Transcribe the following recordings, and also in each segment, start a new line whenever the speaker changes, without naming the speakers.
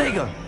Protego!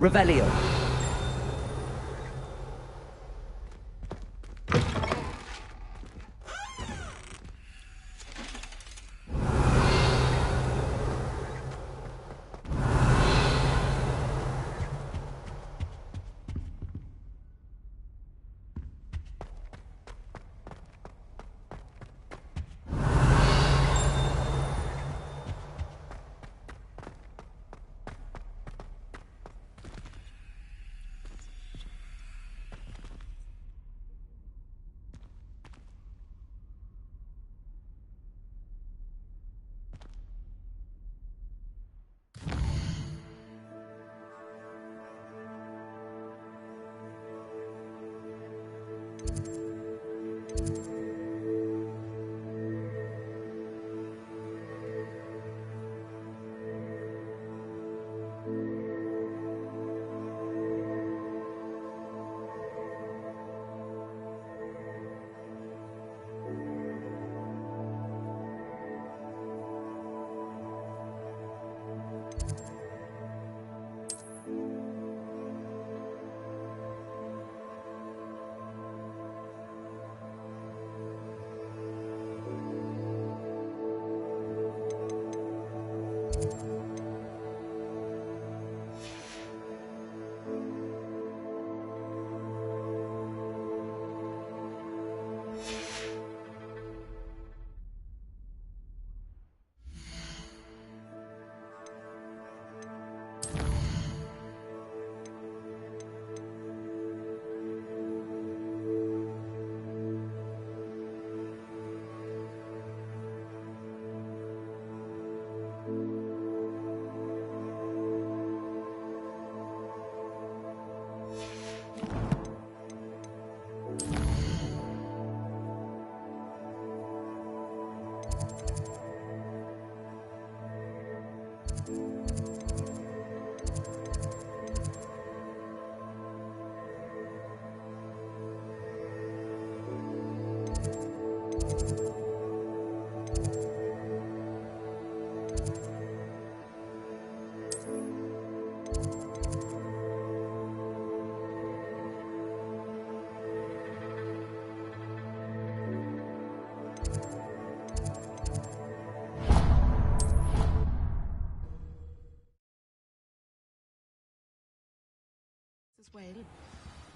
Revelio.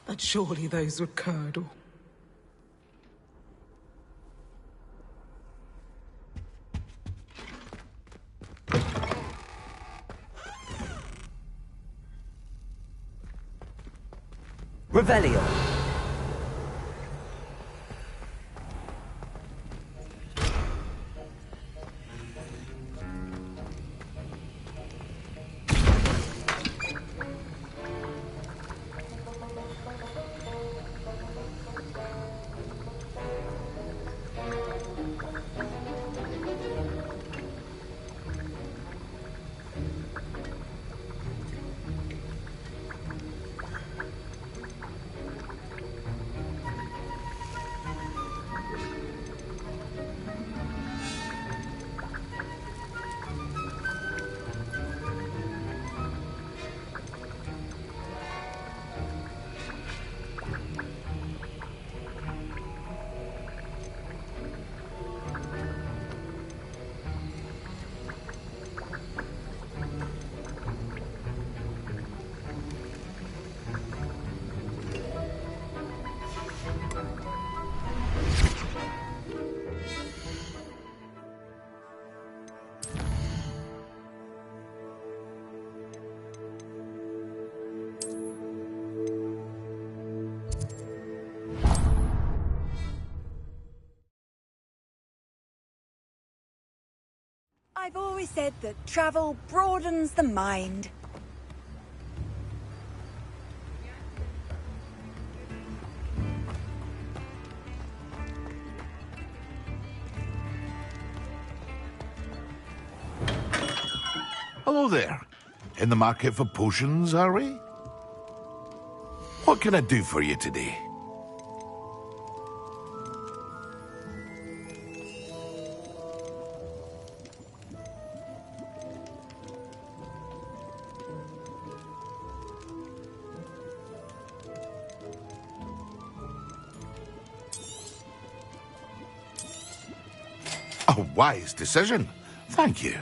But surely those would curdle.
Revelio.
I've always said that travel broadens the mind.
Hello there. In the market for potions, are we? What can I do for you today? A wise decision. Thank you.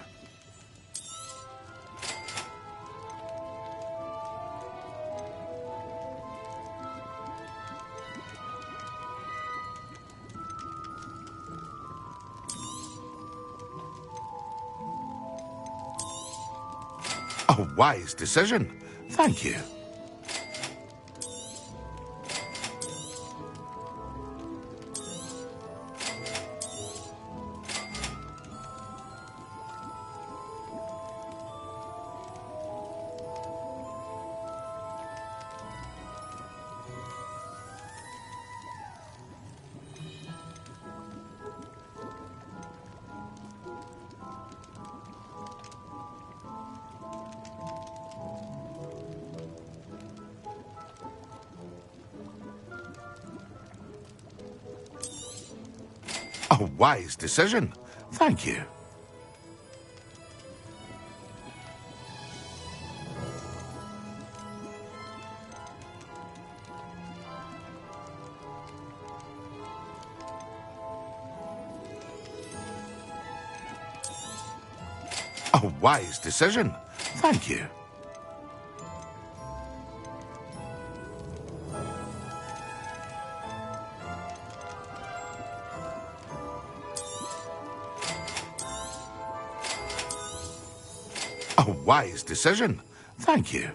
A wise decision. Thank you. A wise decision. Thank you. A wise decision. Thank you. A wise decision. Thank you.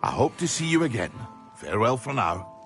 I hope to see you again. Farewell for now.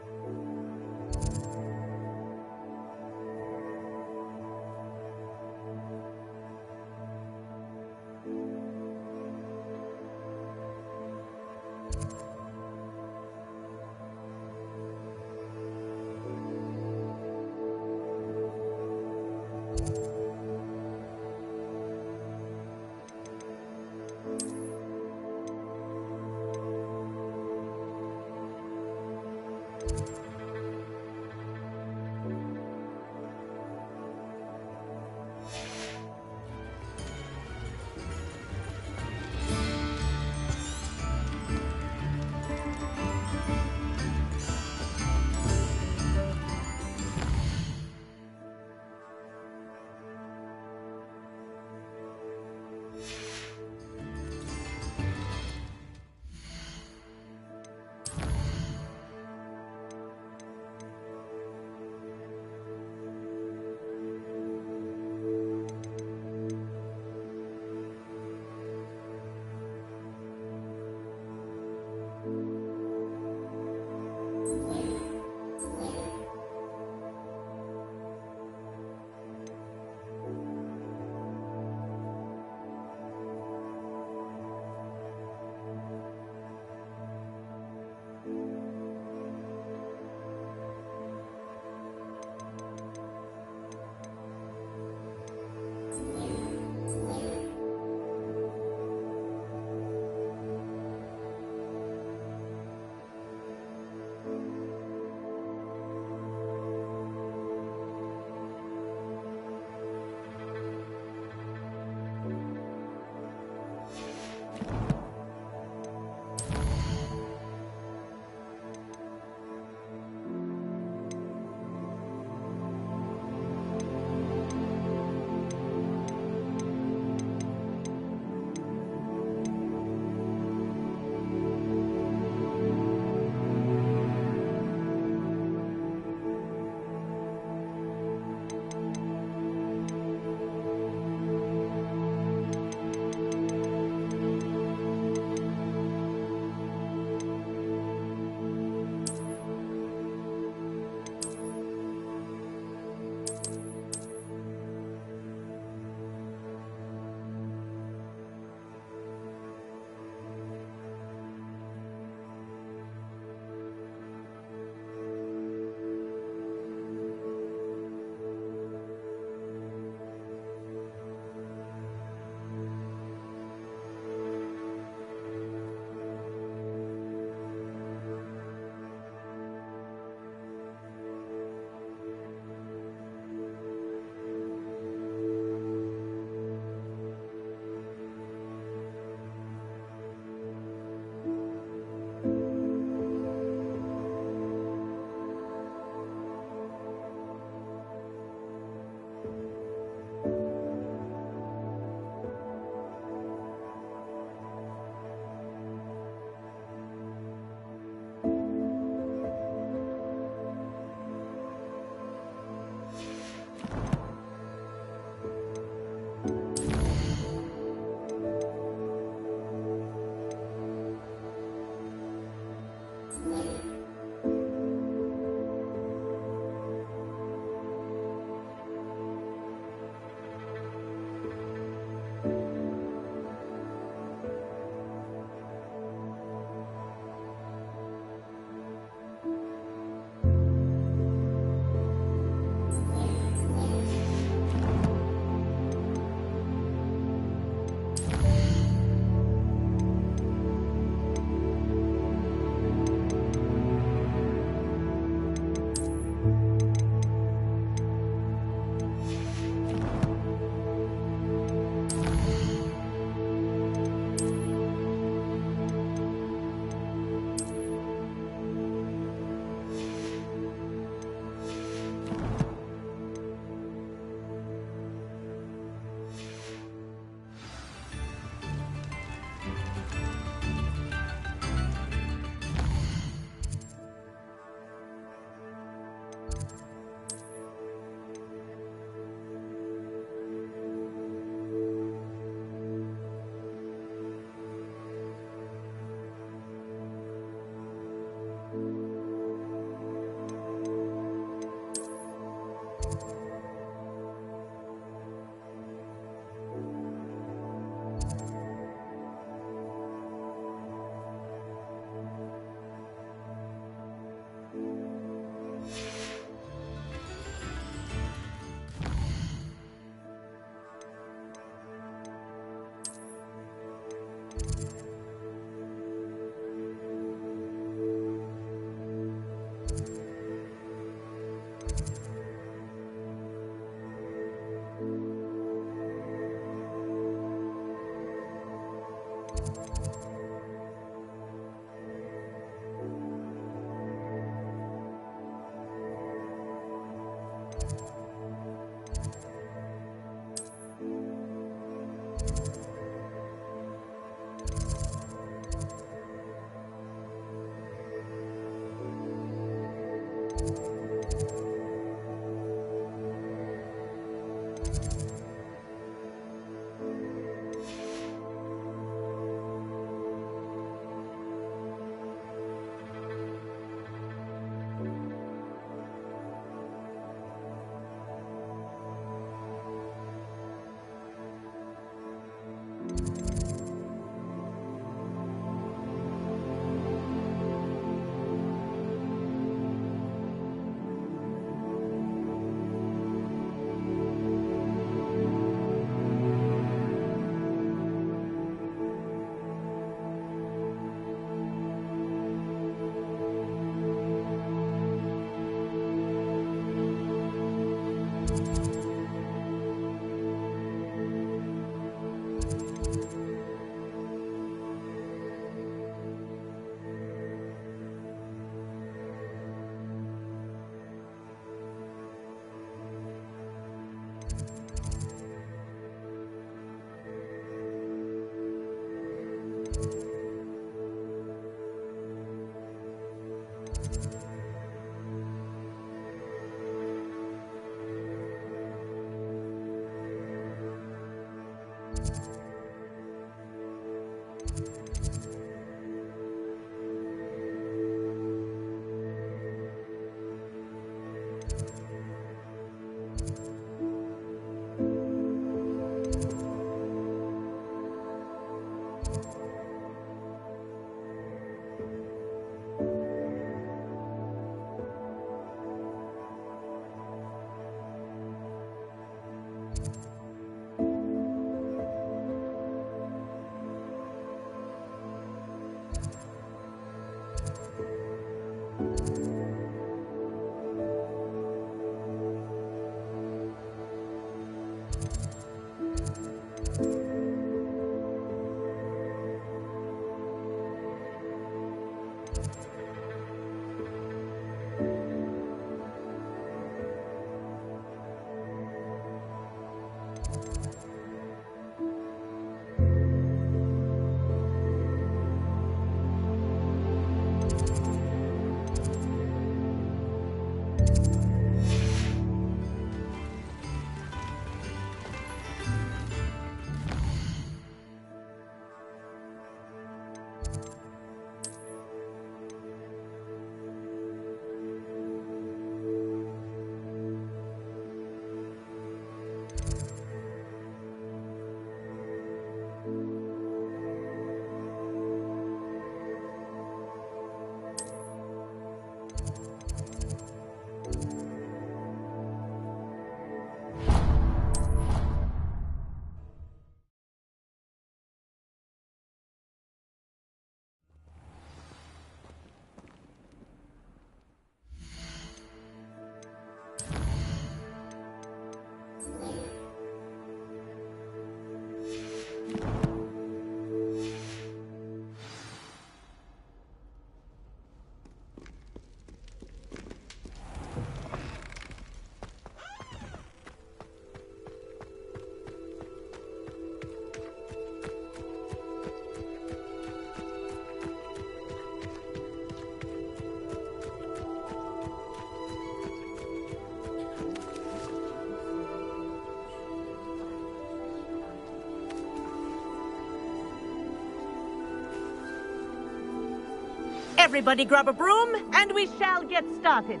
Everybody grab a broom, and we shall get started.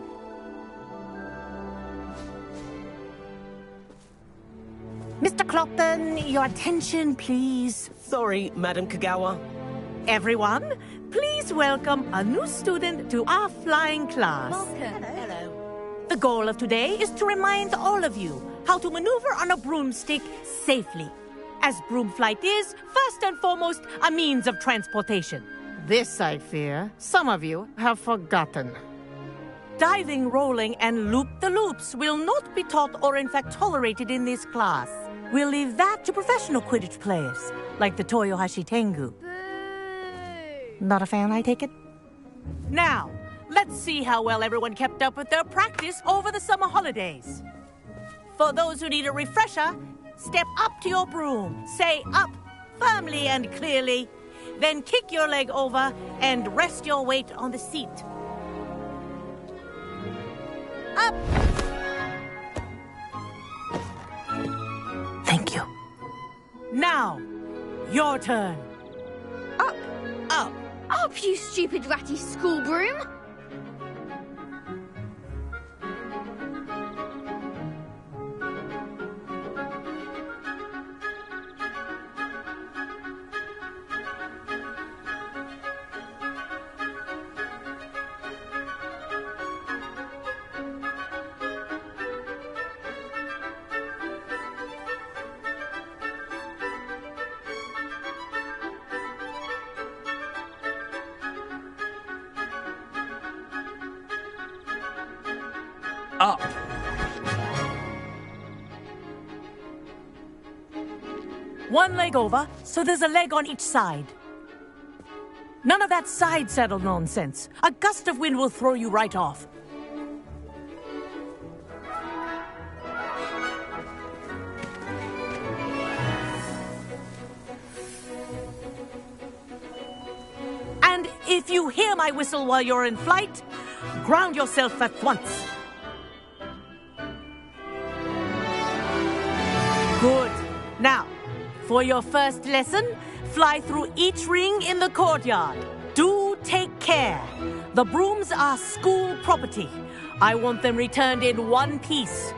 Mr. Clopton, your attention, please.
Sorry, Madam Kagawa.
Everyone, please welcome a new student to our flying class.
Welcome. Hello.
The goal of today is to remind all of you how to maneuver on a broomstick safely, as broom flight is, first and foremost, a means of transportation.
This, I fear, some of you have forgotten.
Diving, rolling, and loop-the-loops will not be taught or in fact tolerated in this class. We'll leave that to professional Quidditch players, like the Toyohashi Tengu. Not a fan, I take it? Now, let's see how well everyone kept up with their practice over the summer holidays. For those who need a refresher, step up to your broom, say up firmly and clearly, then kick your leg over and rest your weight on the seat. Up! Thank you. Now, your turn.
Up.
Up.
Up, you stupid ratty school broom.
Up.
One leg over, so there's a leg on each side. None of that side saddle nonsense. A gust of wind will throw you right off. And if you hear my whistle while you're in flight, ground yourself at once. Good. Now, for your first lesson, fly through each ring in the courtyard. Do take care. The brooms are school property. I want them returned in one piece.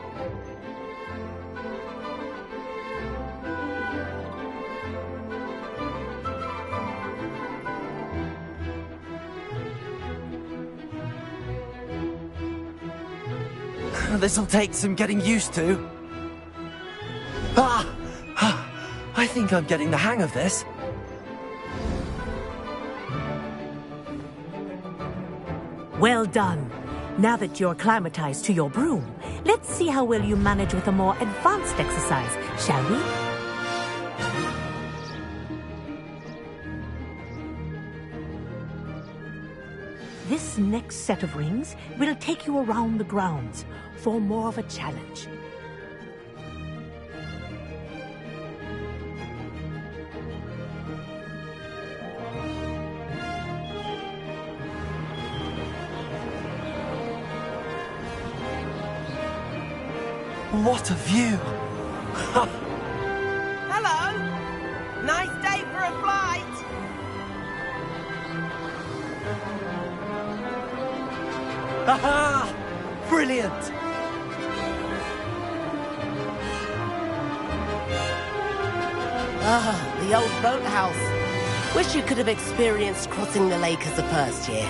This'll take some getting used to. I think I'm getting the hang of this.
Well done. Now that you're acclimatized to your broom, let's see how well you manage with a more advanced exercise, shall we? This next set of rings will take you around the grounds for more of a challenge.
What a view!
Hello! Nice day for a flight!
Aha! Brilliant!
Ah, the old boathouse. Wish you could have experienced crossing the lake as a first year.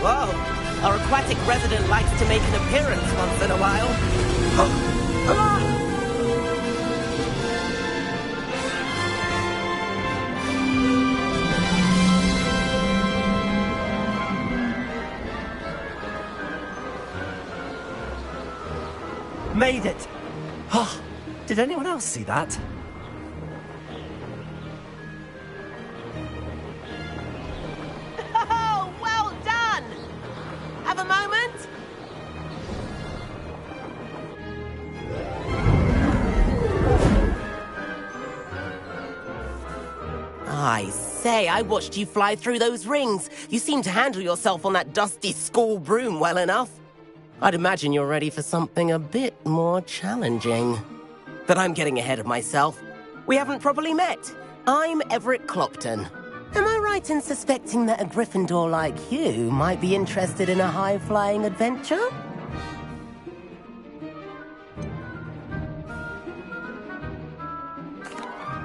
Whoa, our aquatic resident likes to make an appearance once in a while.
Made it! Oh, did anyone else see that?
Oh, well done! Have a moment? I say, day I watched you fly through those rings. You seem to handle yourself on that dusty school broom well enough. I'd imagine you're ready for something a bit more challenging. But I'm getting ahead of myself. We haven't properly met. I'm Everett Clopton. Am I right in suspecting that a Gryffindor like you might be interested in a high-flying adventure?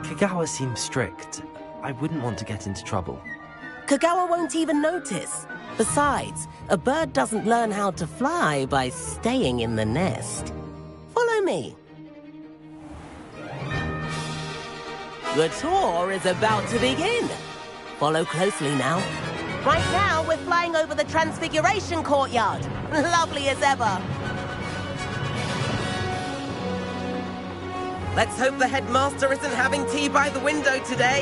Kagawa seems strict. I wouldn't want to get into trouble.
Kagawa won't even notice. Besides, a bird doesn't learn how to fly by staying in the nest. Follow me. The tour is about to begin. Follow closely now. Right now, we're flying over the Transfiguration Courtyard. Lovely as ever. Let's hope the headmaster isn't having tea by the window today.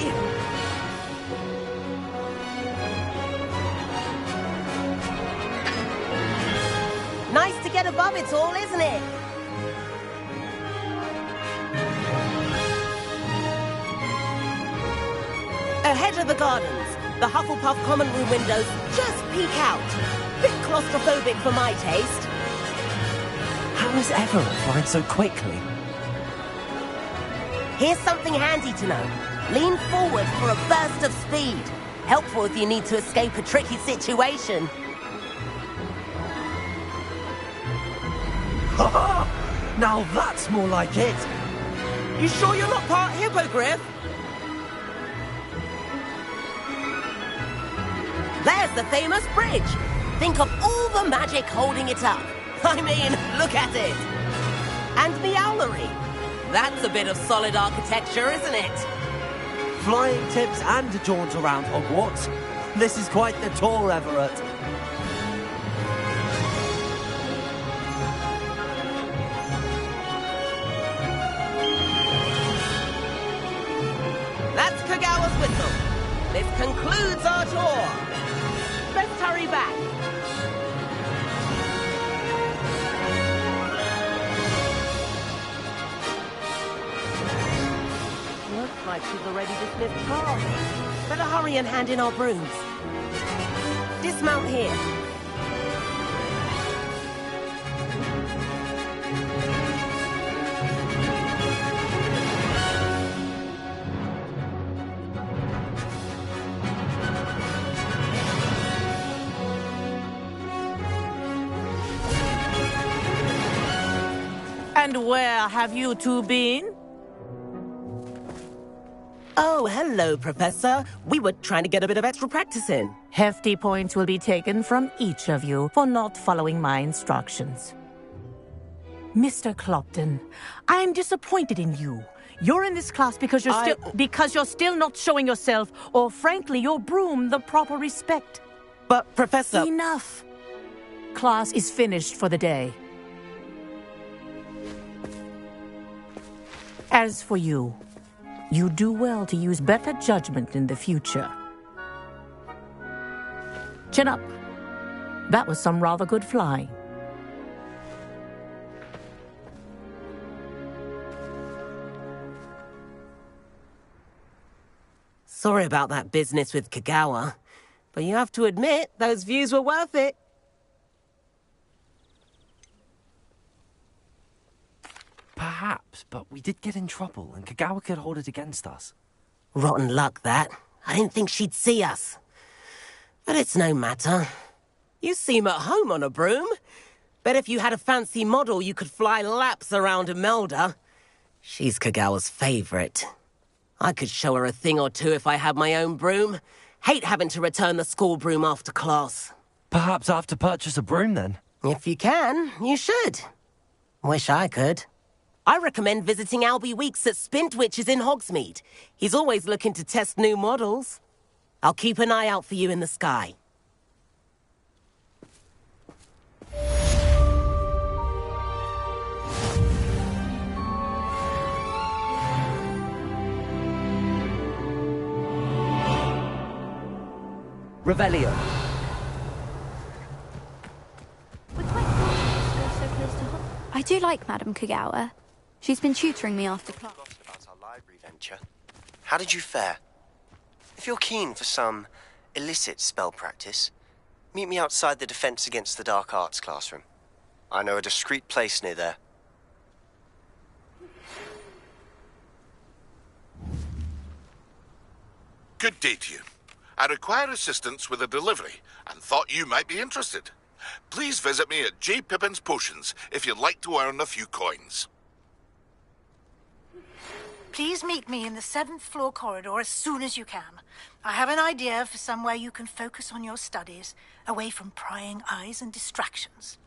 Nice to get above it all, isn't it? Ahead of the gardens, the Hufflepuff common room windows just peek out. Bit claustrophobic for my taste.
How is Everett flying so quickly?
Here's something handy to know. Lean forward for a burst of speed. Helpful if you need to escape a tricky situation.
Now that's more like it.
You sure you're not part hippogriff? There's the famous bridge. Think of all the magic holding it up. I mean, look at it. And the owlery. That's a bit of solid architecture, isn't it?
Flying tips and a jaunt around Hogwarts. This is quite the tour, Everett.
That's Kagawa's whistle. This concludes our tour. Let's hurry back. Looks like she's already dismissed Carl. Better hurry and hand in our brooms. Dismount here.
And where have you two been?
Oh, hello, Professor. We were trying to get a bit of extra practice in.
Hefty points will be taken from each of you for not following my instructions. Mr. Clopton, I'm disappointed in you. You're in this class because you're still not showing yourself, or frankly, your broom the proper respect.
But, Professor...
Enough. Class is finished for the day. As for you, you do well to use better judgment in the future. Chin up. That was some rather good flying.
Sorry about that business with Kagawa, but you have to admit, those views were worth it.
Perhaps, but we did get in trouble, and Kagawa could hold it against us.
Rotten luck, that. I didn't think she'd see us. But it's no matter. You seem at home on a broom. Bet if you had a fancy model, you could fly laps around Imelda. She's Kagawa's favorite. I could show her a thing or two if I had my own broom. Hate having to return the school broom after class.
Perhaps I have to purchase a broom, then?
If you can, you should. Wish I could. I recommend visiting Albie Weeks at Spintwitches in Hogsmeade. He's always looking to test new models. I'll keep an eye out for you in the sky.
Revelio.
We're quite fortunate to go so close to home. I do like Madame Kagawa. She's been tutoring me after class.
About our library venture. How did you fare? If you're keen for some illicit spell practice, meet me outside the Defense Against the Dark Arts classroom. I know a discreet place near there.
Good day to you. I require assistance with a delivery and thought you might be interested. Please visit me at J. Pippin's Potions if you'd like to earn a few coins.
Please meet me in the 7th floor corridor as soon as you can. I have an idea for somewhere you can focus on your studies, away from prying eyes and distractions.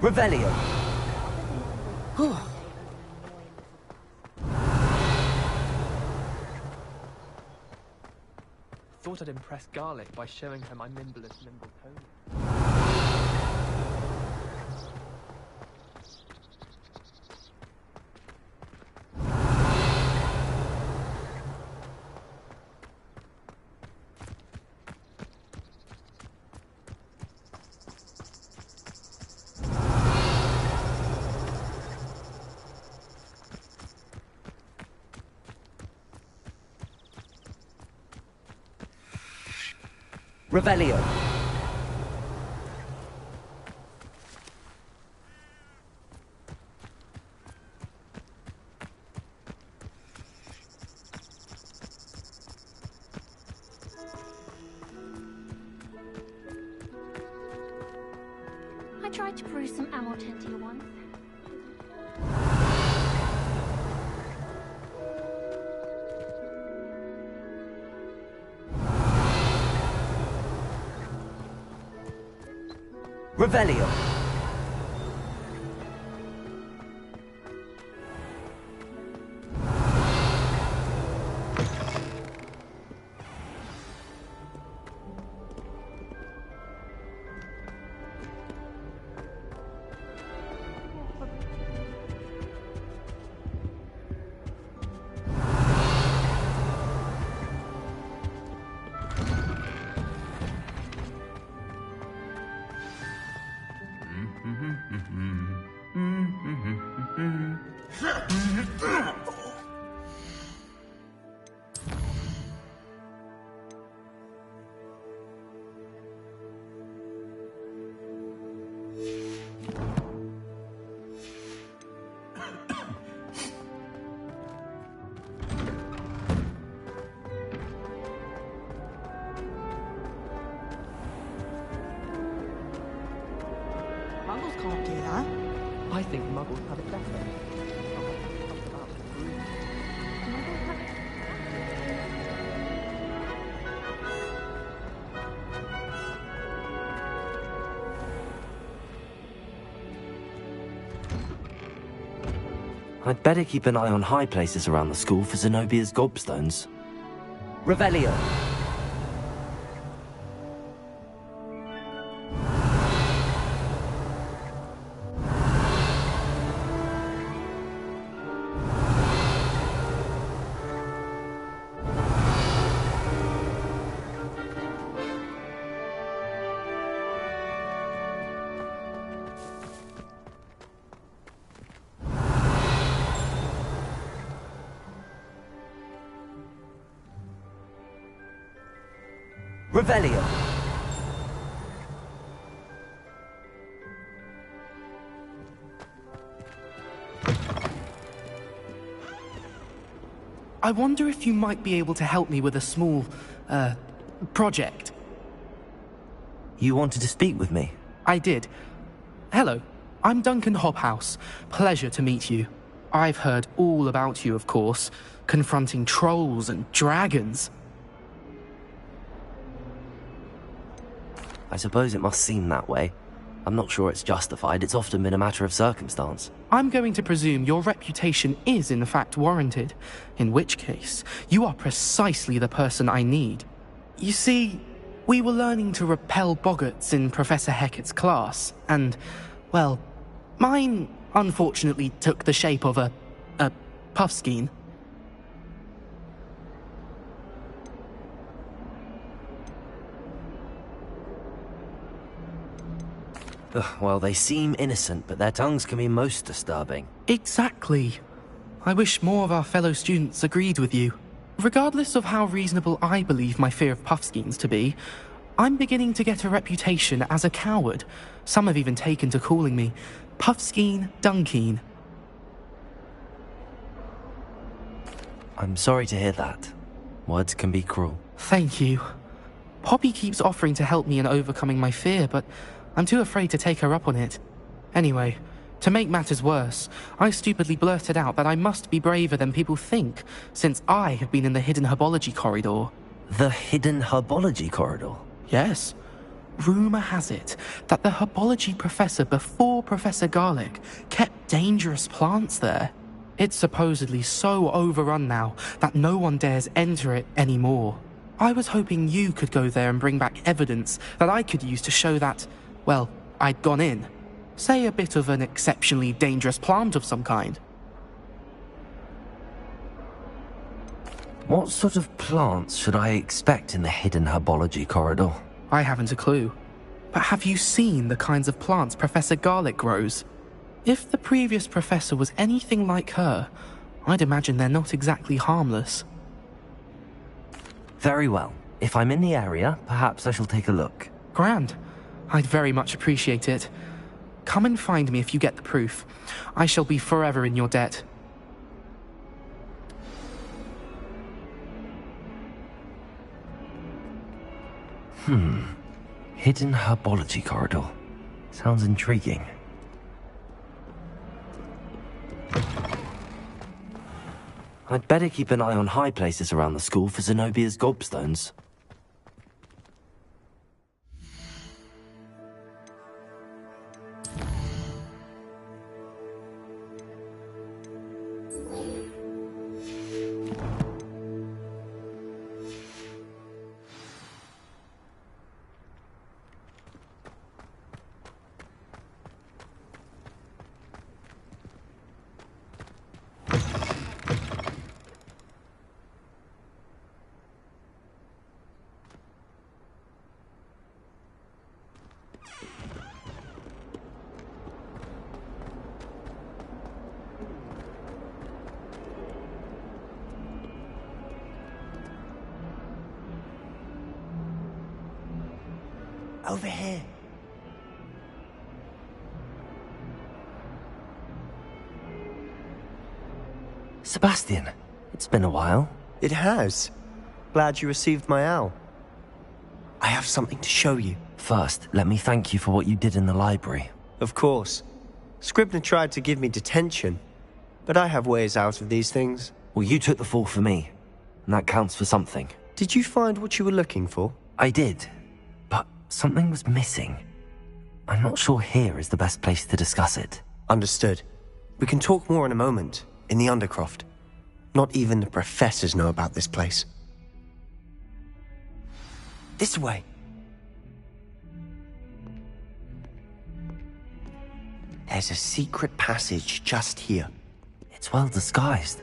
Revelio.
Thought I'd impress Garlic by showing her my nimblest nimble pony.
Revelio.
I tried to brew some amortentia once.
Revelio.
Muggles can't do that.
I think Muggles have it better.
I'd better keep an eye on high places around the school for Zenobia's gobstones.
Revelio. Revelio.
I wonder if you might be able to help me with a small, project.
You wanted to speak with me?
I did. Hello, I'm Duncan Hobhouse. Pleasure to meet you. I've heard all about you, of course, confronting trolls and dragons.
I suppose it must seem that way. I'm not sure it's justified. It's often been a matter of circumstance.
I'm going to presume your reputation is in fact warranted, in which case, you are precisely the person I need. You see, we were learning to repel boggarts in Professor Hecat's class, and, well, mine unfortunately took the shape of a puffskein.
Well, they seem innocent, but their tongues can be most disturbing.
Exactly. I wish more of our fellow students agreed with you. Regardless of how reasonable I believe my fear of puffskeins to be, I'm beginning to get a reputation as a coward. Some have even taken to calling me Puffskeen Dunkeen.
I'm sorry to hear that. Words can be cruel.
Thank you. Poppy keeps offering to help me in overcoming my fear, but I'm too afraid to take her up on it. Anyway, to make matters worse, I stupidly blurted out that I must be braver than people think, since I have been in the hidden herbology corridor.
The hidden herbology corridor?
Yes. Rumour has it that the herbology professor before Professor Garlic kept dangerous plants there. It's supposedly so overrun now that no one dares enter it anymore. I was hoping you could go there and bring back evidence that I could use to show that, well, I'd gone in. Say a bit of an exceptionally dangerous plant of some kind.
What sort of plants should I expect in the hidden herbology corridor?
I haven't a clue. But have you seen the kinds of plants Professor Garlic grows? If the previous professor was anything like her, I'd imagine they're not exactly harmless.
Very well.
if I'm in the area, perhaps I shall take a look.
Grand. I'd very much appreciate it. Come and find me if you get the proof. I shall be forever in your debt.
Hidden herbology corridor. Sounds intriguing. I'd better keep an eye on high places around the school for Zenobia's gobstones.
Over here.
Sebastian, it's been a while.
It has. Glad you received my owl. I have something to show you.
First, let me thank you for what you did in the library.
Of course. Scribner tried to give me detention, but I have ways out of these things.
Well, you took the fall for me, and that counts for something.
Did you find what you were looking for?
I did, but something was missing. I'm not sure here is the best place to discuss it.
Understood. We can talk more in a moment, in the Undercroft. Not even the professors know about this place. This way. There's a secret passage just here.
It's well disguised.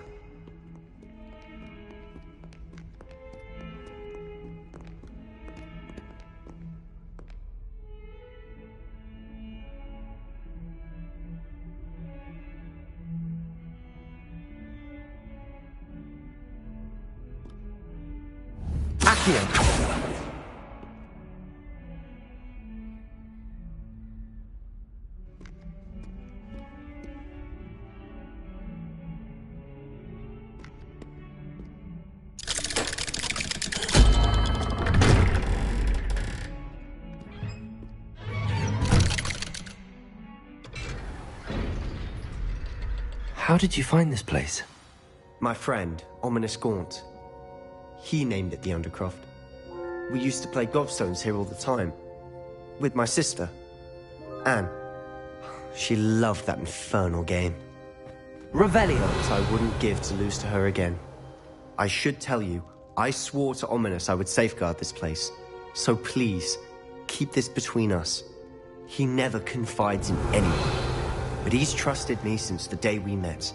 How did you find this place?
My friend, Ominous Gaunt. He named it the Undercroft. We used to play gobstones here all the time. With my sister, Anne. She loved that infernal game.
Revelio!
I wouldn't give to lose to her again. I should tell you, I swore to Ominous I would safeguard this place. So please, keep this between us. He never confides in anyone. But he's trusted me since the day we met.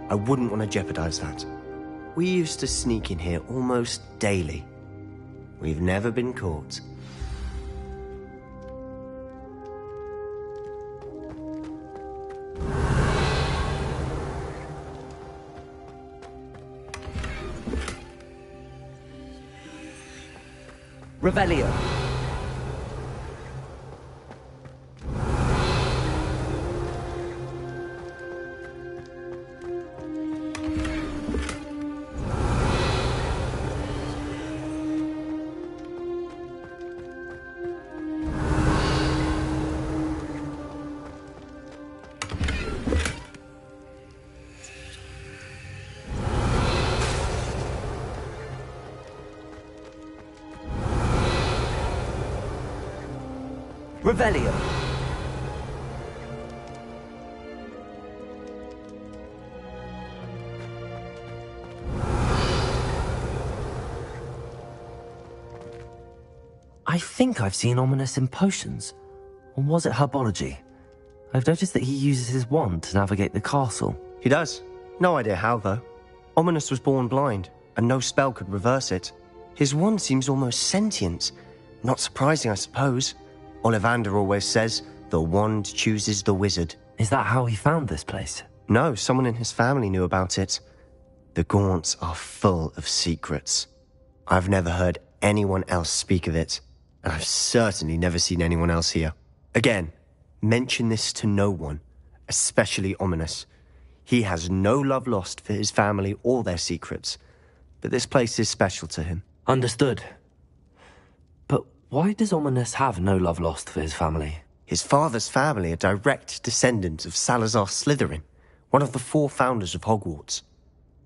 I wouldn't want to jeopardize that. We used to sneak in here almost daily. We've never been caught.
Revelio! Revelio! I think I've seen Ominous in potions. Or was it herbology? I've noticed that he uses his wand to navigate the castle.
He does. No idea how, though. Ominous was born blind, and no spell could reverse it. His wand seems almost sentient. Not surprising, I suppose. Ollivander always says, the wand chooses the wizard.
Is that how he found this place?
No, someone in his family knew about it. The Gaunts are full of secrets. I've never heard anyone else speak of it, and I've certainly never seen anyone else here. Again, mention this to no one, especially Ominous. He has no love lost for his family or their secrets, but this place is special to him.
Understood. But why does Ominous have no love lost for his family?
His father's family are direct descendants of Salazar Slytherin, one of the 4 founders of Hogwarts.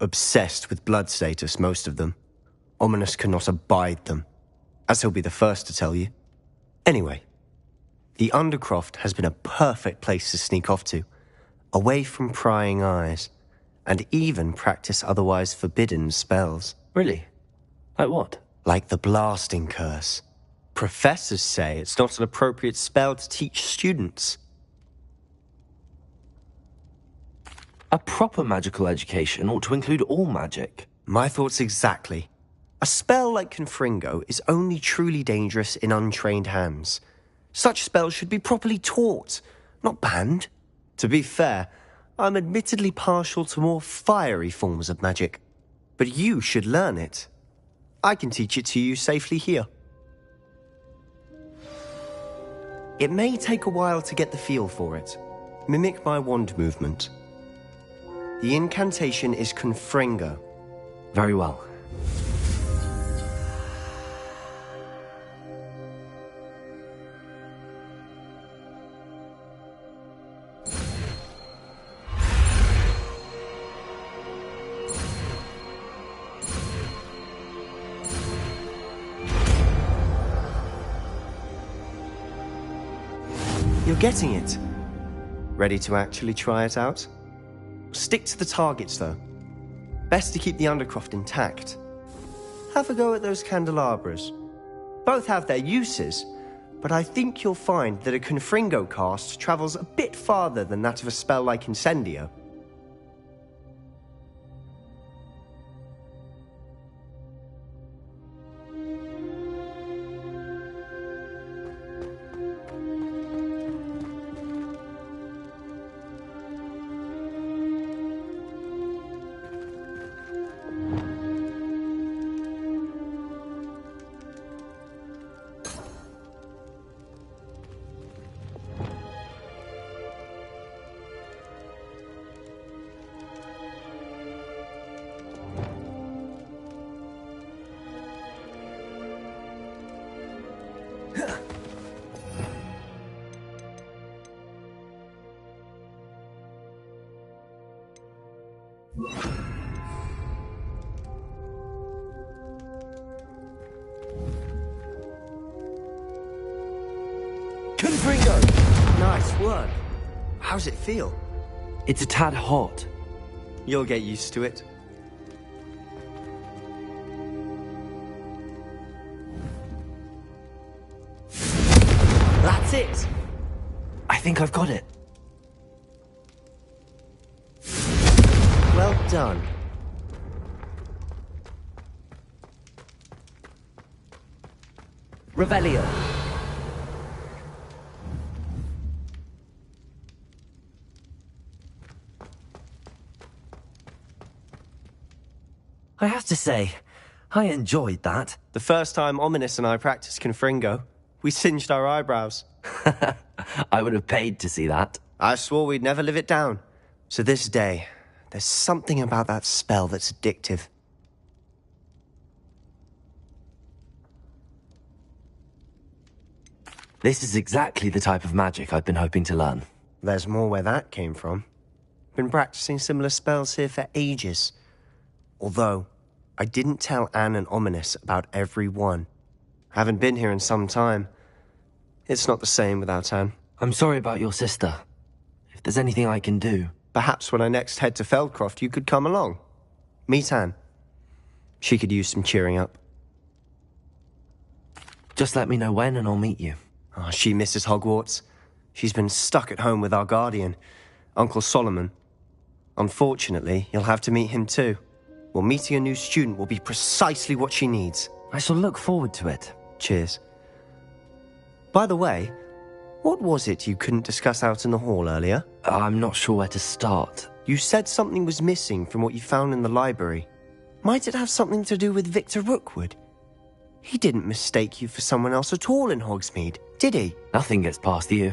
Obsessed with blood status, most of them. Ominous cannot abide them, as he'll be the first to tell you. Anyway, the Undercroft has been a perfect place to sneak off to, away from prying eyes, and even practice otherwise forbidden spells.
Really? Like what?
Like the blasting curse. Professors say it's not an appropriate spell to teach students.
A proper magical education ought to include all magic.
My thoughts exactly. A spell like Confringo is only truly dangerous in untrained hands. Such spells should be properly taught, not banned. To be fair, I'm admittedly partial to more fiery forms of magic. But you should learn it. I can teach it to you safely here. It may take a while to get the feel for it. Mimic my wand movement. The incantation is Confringo.
Very well.
You're getting it. Ready to actually try it out? Stick to the targets, though. Best to keep the Undercroft intact. Have a go at those candelabras. Both have their uses, but I think you'll find that a Confringo cast travels a bit farther than that of a spell like Incendio. Confringo! Nice work. How's it feel?
It's a tad hot.
You'll get used to it. That's it!
I think I've got it.
Well done.
Revelio. I have to say, I enjoyed that.
The first time Ominous and I practiced Confringo, we singed our eyebrows.
I would have paid to see that.
I swore we'd never live it down. To this day, there's something about that spell that's addictive.
This is exactly the type of magic I've been hoping to learn.
There's more where that came from. Been practicing similar spells here for ages. Although, I didn't tell Anne and Ominous about every one. Haven't been here in some time. It's not the same without Anne.
I'm sorry about your sister. If there's anything I can do...
Perhaps when I next head to Feldcroft, you could come along. Meet Anne. She could use some cheering up.
Just let me know when and I'll meet you.
Oh, she misses Hogwarts. She's been stuck at home with our guardian, Uncle Solomon. Unfortunately, you'll have to meet him too. Well, meeting a new student will be precisely what she needs.
I shall look forward to it.
Cheers. By the way, what was it you couldn't discuss out in the hall earlier?
I'm not sure where to start.
You said something was missing from what you found in the library. Might it have something to do with Victor Rookwood? He didn't mistake you for someone else at all in Hogsmeade, did he?
Nothing gets past you.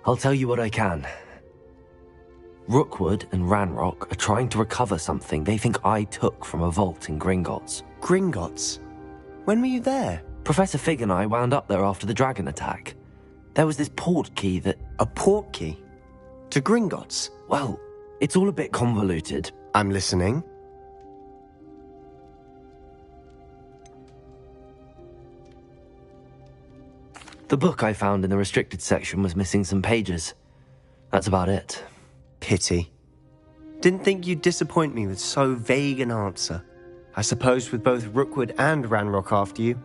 I'll tell you what I can. Rookwood and Ranrock are trying to recover something they think I took from a vault in Gringotts.
Gringotts? When were you there?
Professor Fig and I wound up there after the dragon attack. There was this port key that...
A port key? To Gringotts?
Well, it's all a bit convoluted.
I'm listening.
The book I found in the restricted section was missing some pages. That's about it.
Pity. Didn't think you'd disappoint me with so vague an answer. I suppose with both Rookwood and Ranrock after you,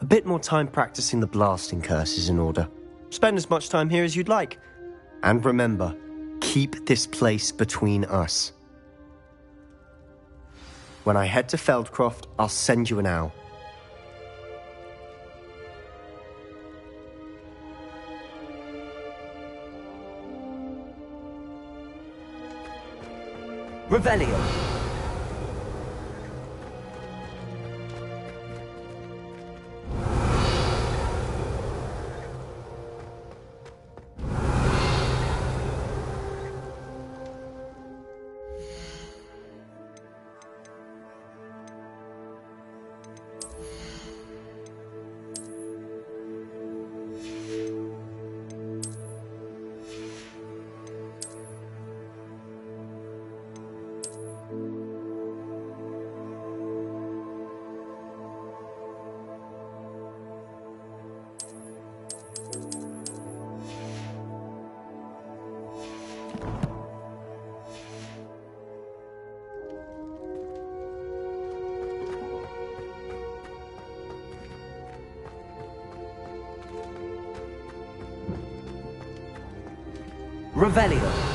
a bit more time practicing the blasting curse is in order. Spend as much time here as you'd like. And remember, keep this place between us. When I head to Feldcroft, I'll send you an owl.
Revelio. Revelio.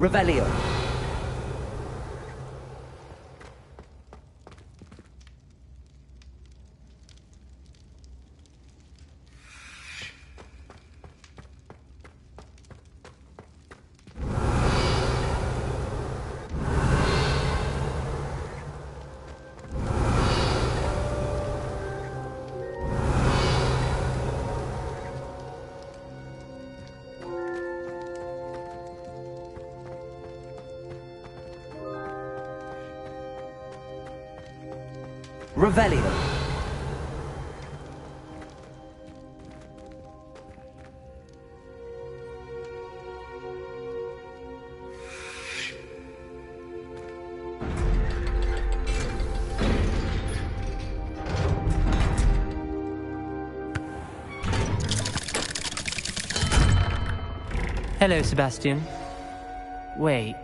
Revelio. Revelio.
Hello, Sebastian. Wait.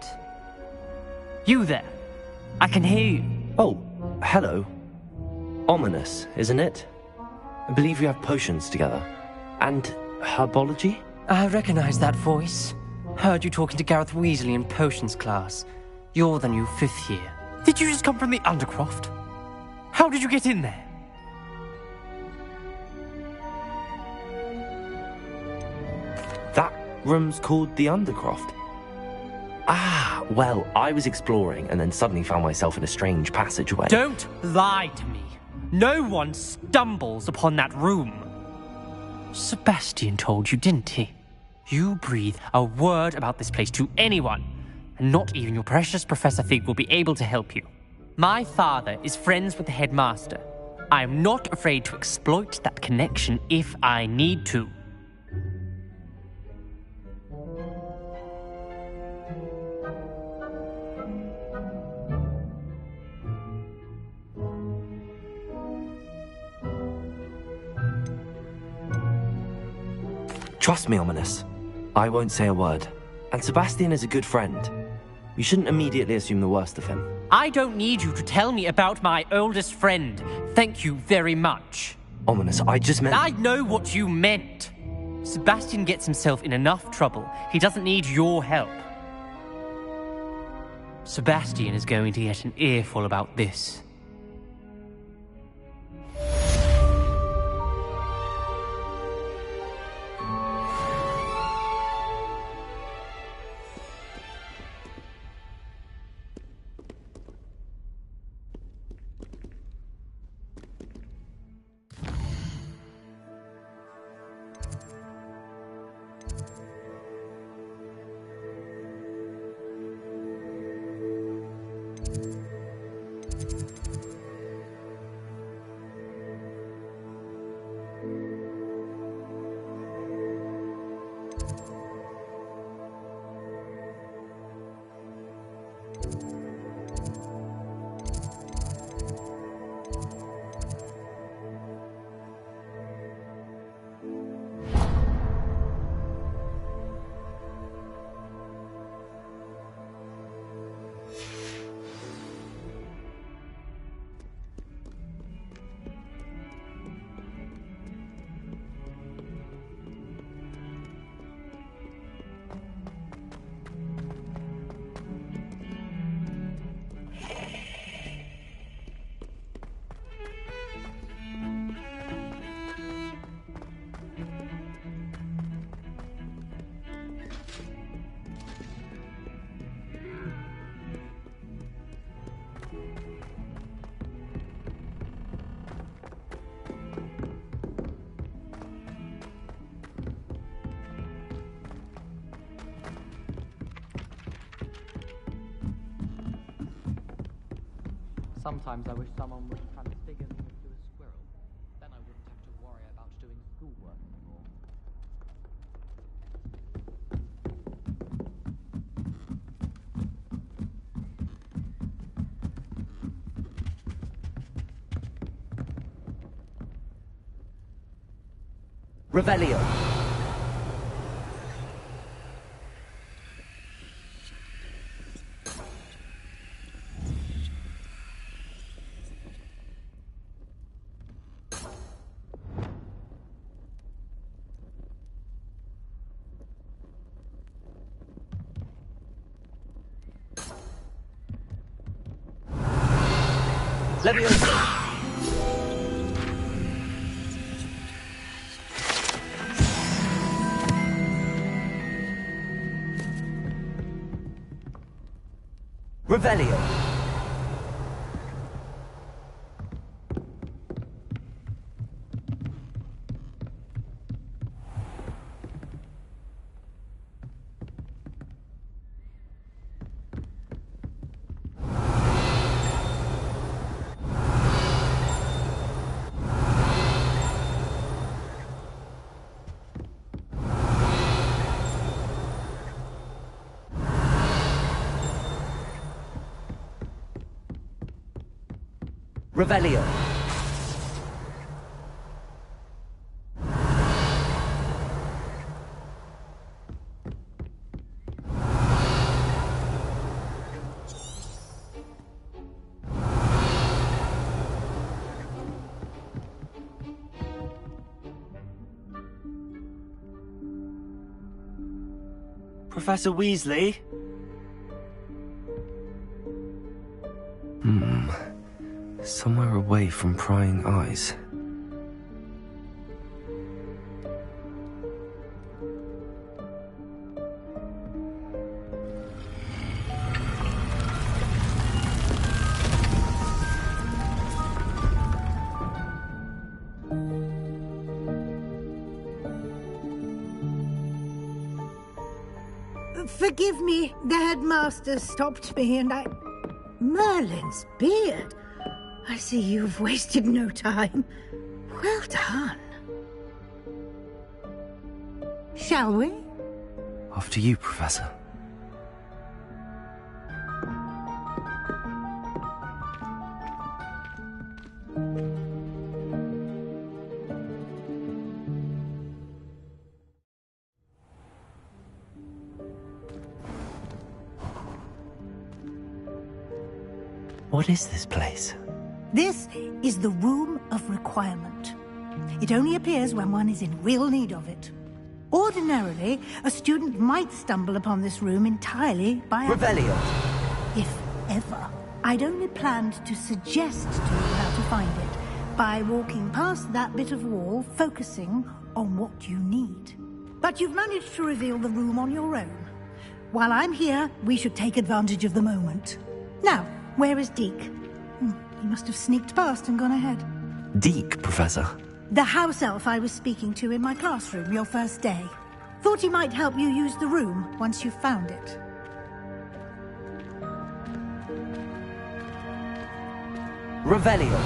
You there? I can hear you.
Oh, hello. Ominous, isn't it? I believe you have potions together. And herbology?
I recognize that voice. Heard you talking to Gareth Weasley in potions class. You're the new 5th year. Did you just come from the Undercroft? How did you get in there?
That room's called the Undercroft. Ah, well, I was exploring and then suddenly found myself in a strange passageway.
Don't lie to me. No one stumbles upon that room. Sebastian told you, didn't he? You breathe a word about this place to anyone, and not even your precious Professor Fig will be able to help you. My father is friends with the headmaster. I am not afraid to exploit that connection if I need to.
Trust me, Ominous. I won't say a word. And Sebastian is a good friend. You shouldn't immediately assume the worst of him.
I don't need you to tell me about my oldest friend. Thank you very much.
Ominous, I just meant...
I know what you meant. Sebastian gets himself in enough trouble. He doesn't need your help. Sebastian is going to get an earful about this.
Sometimes I wish someone would transfigure me into a squirrel. Then I wouldn't have to worry about doing schoolwork anymore.
Revelio. Leviosa. Revelio. Revelio.
Professor Weasley? Somewhere away from prying eyes.
Forgive me, the headmaster stopped me and I... Merlin's beard. I see you've wasted no time. Well done. Shall we?
After you, Professor. What is this place?
This is the Room of Requirement. It only appears when one is in real need of it. Ordinarily, a student might stumble upon this room entirely by
Revelio.
If ever. I'd only planned to suggest to you how to find it by walking past that bit of wall, focusing on what you need. But you've managed to reveal the room on your own. While I'm here, we should take advantage of the moment. Now, where is Deke? He must have sneaked past and gone ahead.
Deke, Professor.
The house elf I was speaking to in my classroom your first day. Thought he might help you use the room once you found it.
Revelio.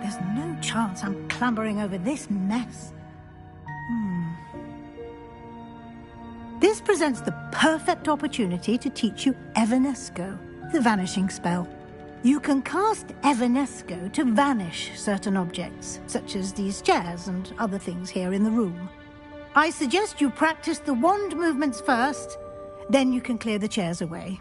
There's no chance I'm clambering over this mess. This presents the perfect opportunity to teach you Evanesco, the vanishing spell. You can cast Evanesco to vanish certain objects, such as these chairs and other things here in the room. I suggest you practice the wand movements first, then you can clear the chairs away.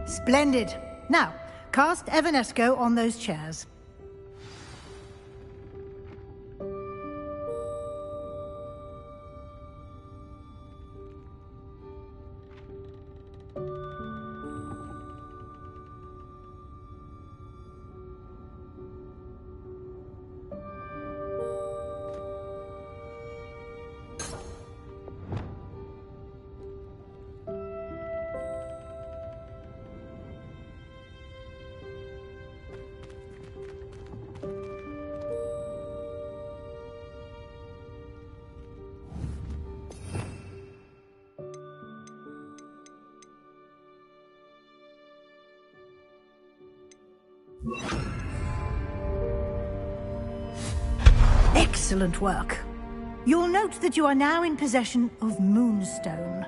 Splendid. Now, cast Evanesco on those chairs. Excellent work. You'll note that you are now in possession of Moonstone.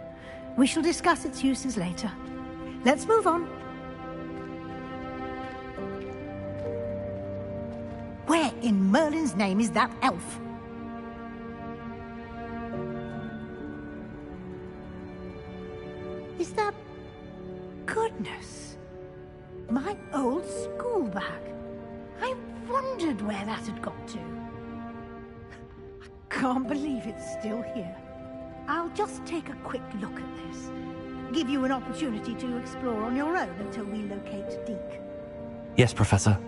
We shall discuss its uses later. Let's move on. Where in Merlin's name is that elf? Is that... Goodness. My old school bag. I wondered where that had got to. Can't believe it's still here. I'll just take a quick look at this. Give you an opportunity to explore on your own until we locate Deke.
Yes, Professor.